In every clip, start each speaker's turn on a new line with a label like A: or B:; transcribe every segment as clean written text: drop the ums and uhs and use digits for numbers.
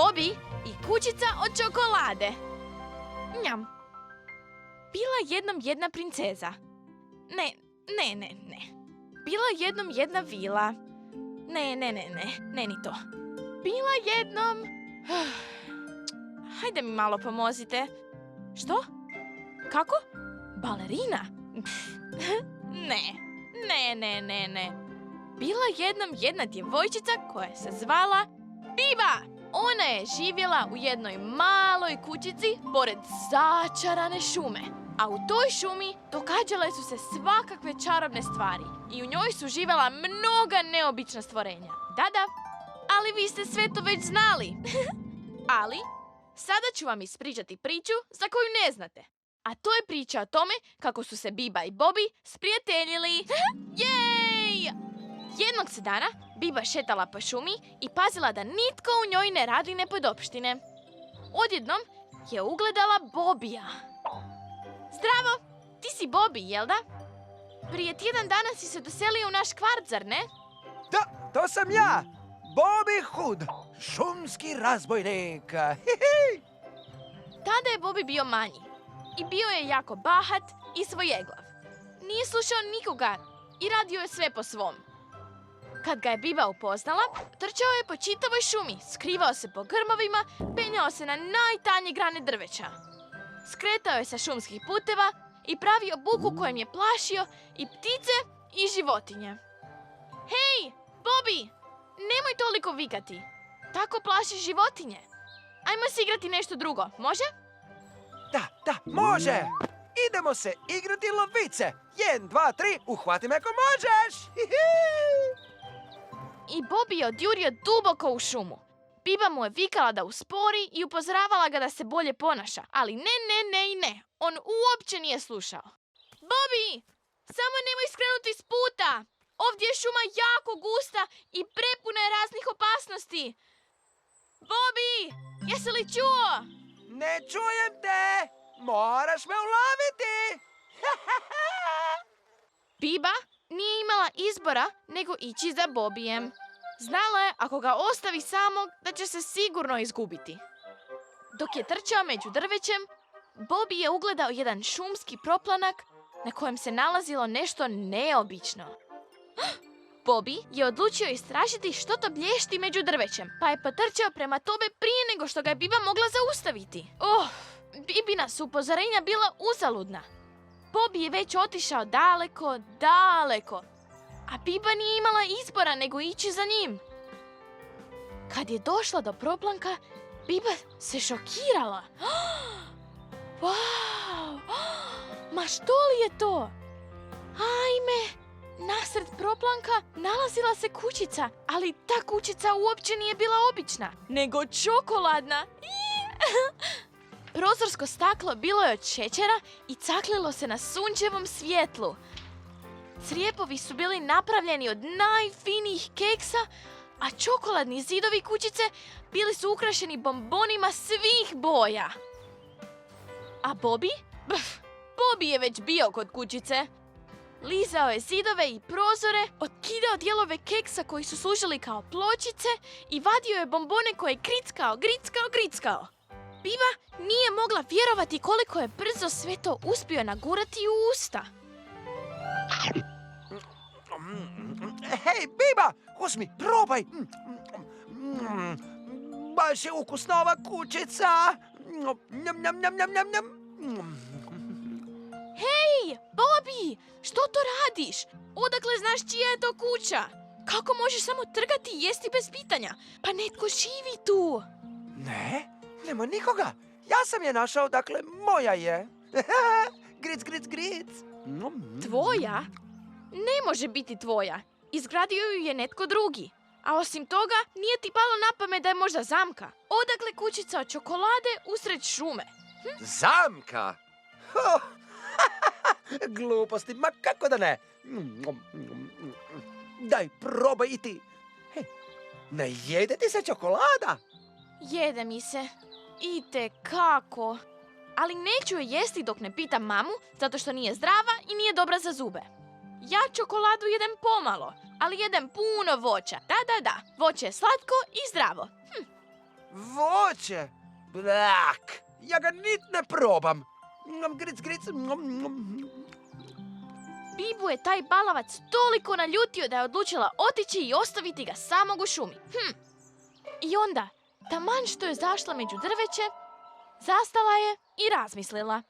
A: Bobby i kućica od čokolade. Njam. Bila jednom jedna princeza. Ne. Bila jednom jedna vila. Ne ni to. Bila jednom... Hajde mi malo pomozite. Što? Kako? Balerina? Ne. Bila jednom jedna djevojčica koja se zvala Biba. Ona je živjela u jednoj maloj kućici pored začarane šume. A u toj šumi događale su se svakakve čarobne stvari. I u njoj su živjela mnoga neobična stvorenja. Da, ali vi ste sve to već znali. Ali, sada ću vam ispričati priču za koju ne znate. A to je priča o tome kako su se Biba i Bobby sprijateljili. Jej! Jednog se dana Biba šetala po šumi i pazila da nitko u njoj ne radi nepodopštine. Odjednom je ugledala Bobija. Zdravo, ti si Bobby, jel da? Prije tjedan dana si se doselio u naš kvart, zar ne?
B: Da, to sam ja, Bobby Hood, šumski razbojnik.
A: Tada je Bobby bio manji i bio je jako bahat i svojeglav. Nije slušao nikoga i radio je sve po svom. Kad ga je Biba upoznala, trčao je po čitavoj šumi, skrivao se po grmovima, penjao se na najtanje grane drveća. Skretao je sa šumskih puteva i pravio buku kojem je plašio i ptice i životinje. Hej, Bobby, nemoj toliko vikati. Tako plašiš životinje. Ajmo si igrati nešto drugo, može?
B: Da, može. Idemo se igrati lovice. 1, 2, 3, uhvati me ako možeš.
A: I Bobby je odjurio duboko u šumu. Biba mu je vikala da uspori i upozoravala ga da se bolje ponaša. Ali ne. On uopće nije slušao. Bobby, samo nemoj skrenuti s puta. Ovdje je šuma jako gusta i prepuna je raznih opasnosti. Bobby, jesi li čuo?
B: Ne čujem te. Moraš me uloviti.
A: Biba nije imala izbora nego ići za Bobbyjem. Znala je ako ga ostavi samog da će se sigurno izgubiti. Dok je trčao među drvećem, Bobby je ugledao jedan šumski proplanak na kojem se nalazilo nešto neobično. Bobby je odlučio istražiti što to blješti među drvećem, pa je potrčao prema tome prije nego što ga je Biba mogla zaustaviti. Bibina su upozorenja bila uzaludna. Bobby je već otišao daleko, a Biba nije imala izbora nego ići za njim. Kad je došla do proplanka, Biba se šokirala. Wow! Ma što li je to? Ajme! Nasred proplanka nalazila se kućica, ali ta kućica uopće nije bila obična, nego čokoladna. Prozorsko staklo bilo je od šećera i caklilo se na sunčevom svjetlu. Crijepovi su bili napravljeni od najfinijih keksa, a čokoladni zidovi kućice bili su ukrašeni bombonima svih boja. A Bobby? Bobby je već bio kod kućice. Lizao je zidove i prozore, otkidao dijelove keksa koji su služili kao pločice i vadio je bombone koje je grickao. Biba nije mogla vjerovati koliko je brzo sve to uspio nagurati u usta.
B: Hej, Biba, uzmi, probaj. Baš je ukusna ova kućica.
A: Hej, Bobby, što to radiš? Odakle znaš čija je to kuća? Kako možeš samo trgati i jesti bez pitanja? Pa netko živi tu.
B: Ne, nema nikoga. Ja sam je našao, dakle, moja je. Gric.
A: Tvoja? Ne može biti tvoja. Izgradio ju je netko drugi. A osim toga, nije ti palo na pamet da je možda zamka. Odakle kućica od čokolade usred šume?
B: Zamka? Gluposti, ma kako da ne? Daj, probaj i ti. Hej, ne jede ti se čokolada?
A: Jede mi se. Itekako. Ali neću je jesti dok ne pitam mamu, zato što nije zdrava i nije dobra za zube. Ja čokoladu jedem pomalo, ali jedem puno voća. Da, voće je slatko i zdravo.
B: voće. Blak, ja ga nit ne probam. Gric, gric.
A: Bibu je taj balavac toliko naljutio da je odlučila otići i ostaviti ga samog u šumi. I onda, taman što je zašla među drveće, zastala je i razmislila.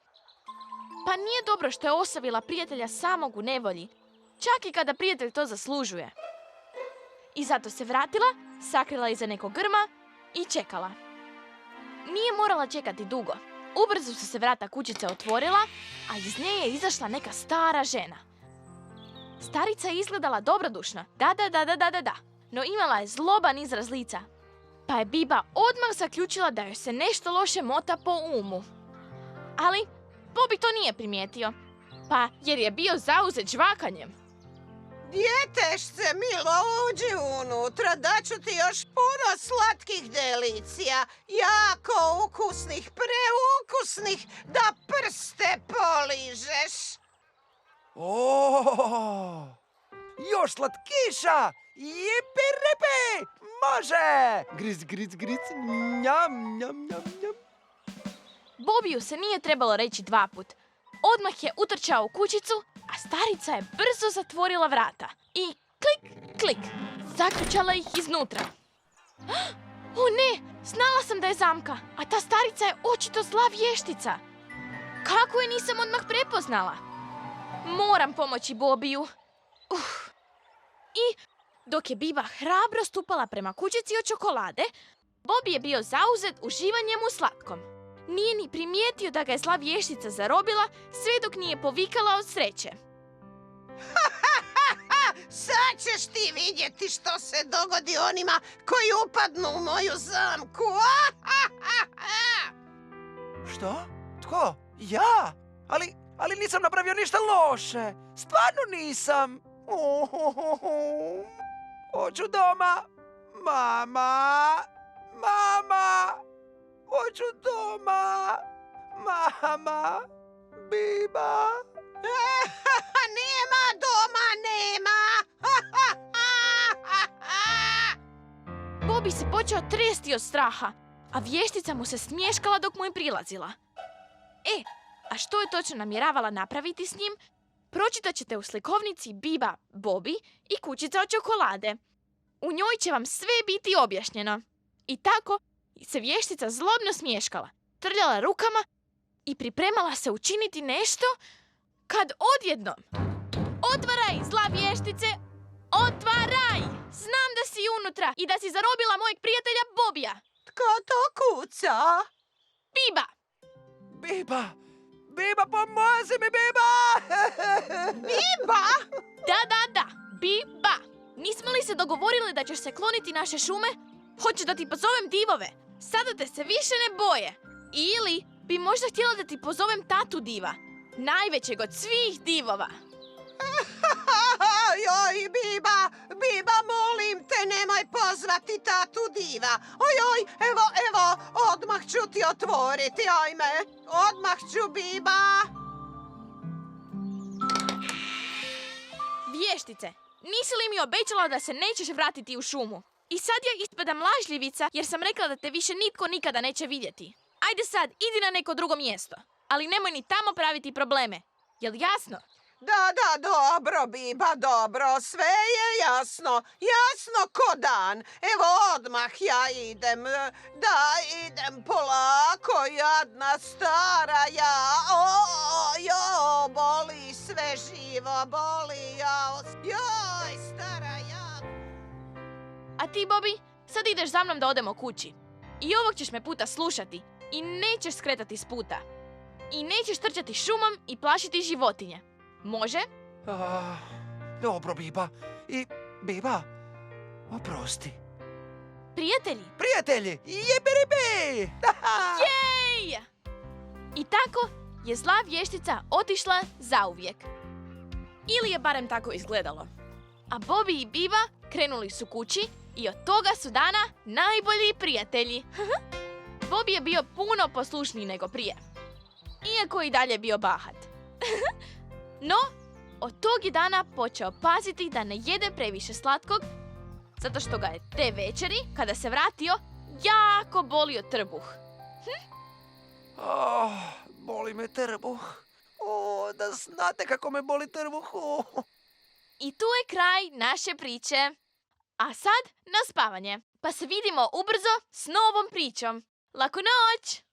A: Pa nije dobro što je ostavila prijatelja samog u nevolji, čak i kada prijatelj to zaslužuje. I zato se vratila, sakrila iza nekog grma i čekala. Nije morala čekati dugo. Ubrzo su se vrata kućice otvorila, a iz nje je izašla neka stara žena. Starica je izgledala dobrodušna, da, no imala je zloban izraz lica. Pa je Biba odmah zaključila da joj se nešto loše mota po umu. Ali Bobby to nije primijetio, pa jer je bio zauzet žvakanjem.
C: Djetešce milo, uđi unutra, daću ti još puno slatkih delicija, jako ukusnih, preukusnih, da prste poližeš.
B: O, još slatkiša! Jipi ripi! Može! Gric, gric, gric, njam, njam, njam, njam.
A: Bobiju se nije trebalo reći 2 put. Odmah je utrčao u kućicu, a starica je brzo zatvorila vrata. I klik, klik, zaključala ih iznutra. O ne, znala sam da je zamka, a ta starica je očito zla vještica. Kako je nisam odmah prepoznala? Moram pomoći Bobiju. I dok je Biba hrabro stupala prema kućici od čokolade, Bobby je bio zauzet uživanjem u slatkom. Nije ni primijetio da ga je zla vještica zarobila, sve dok nije povikala od sreće.
C: Sad ćeš ti vidjeti što se dogodi onima koji upadnu u moju zamku.
B: Što? Tko? Ja? Ali nisam napravio ništa loše. Stvarno nisam. Hoću doma. Mama. Hoću doma. Mama. Biba.
C: Nema doma, nema.
A: Bobby se počeo tresti od straha, a vještica mu se smješkala dok mu je prilazila. A što je točno namjeravala napraviti s njim, pročitat ćete u slikovnici Biba, Bobby i kućica od čokolade. U njoj će vam sve biti objašnjeno. I tako se vještica zlobno smješkala, trljala rukama i pripremala se učiniti nešto, kad odjednom... Otvaraj, zla vještice! Otvaraj! Znam da si unutra i da si zarobila mojeg prijatelja Bobija.
C: Tko to kuca?
A: Biba!
B: Biba, pomozi mi, Biba!
C: Biba?
A: Da, Biba! Nismo li se dogovorili da ćeš se kloniti naše šume? Hoćeš da ti pozovem divove? Sada te se više ne boje. Ili bi možda htjela da ti pozovem tatu diva, najvećeg od svih divova.
C: Joj, Biba, molim te, nemoj pozvati tatu diva. Ojoj, evo, odmah ću ti otvoriti, ajme. Odmah ću, Biba.
A: Vještice, nisi li mi obećala da se nećeš vratiti u šumu? I sad ja ispadam lažljivica jer sam rekla da te više nitko nikada neće vidjeti. Ajde sad, idi na neko drugo mjesto. Ali nemoj ni tamo praviti probleme. Jel jasno?
C: Da, dobro, Biba, dobro, sve je jasno ko dan. Evo, odmah ja idem, idem polako, jadna stara ja. Boli sve živo, boli ja. Joj, stara ja.
A: A ti, Bobby, sad ideš za mnom da odemo kući. I ovog ćeš me puta slušati i nećeš skretati s puta. I nećeš trčati šumom i plašiti životinje. Može?
B: Dobro, Biba. I, Biba, oprosti.
A: Prijatelji,
B: jibiribi!
A: Jej! I tako je zla vještica otišla zauvijek. Ili je barem tako izgledalo. A Bobby i Biba krenuli su kući i od toga su dana najbolji prijatelji. Bobby je bio puno poslušniji nego prije. Iako i dalje bio bahat. No, od tog je dana počeo paziti da ne jede previše slatkog, zato što ga je te večeri, kada se vratio, jako bolio trbuh.
B: Boli me trbuh. Da znate kako me boli trbuh.
A: I tu je kraj naše priče. A sad na spavanje. Pa se vidimo ubrzo s novom pričom. Laku noć!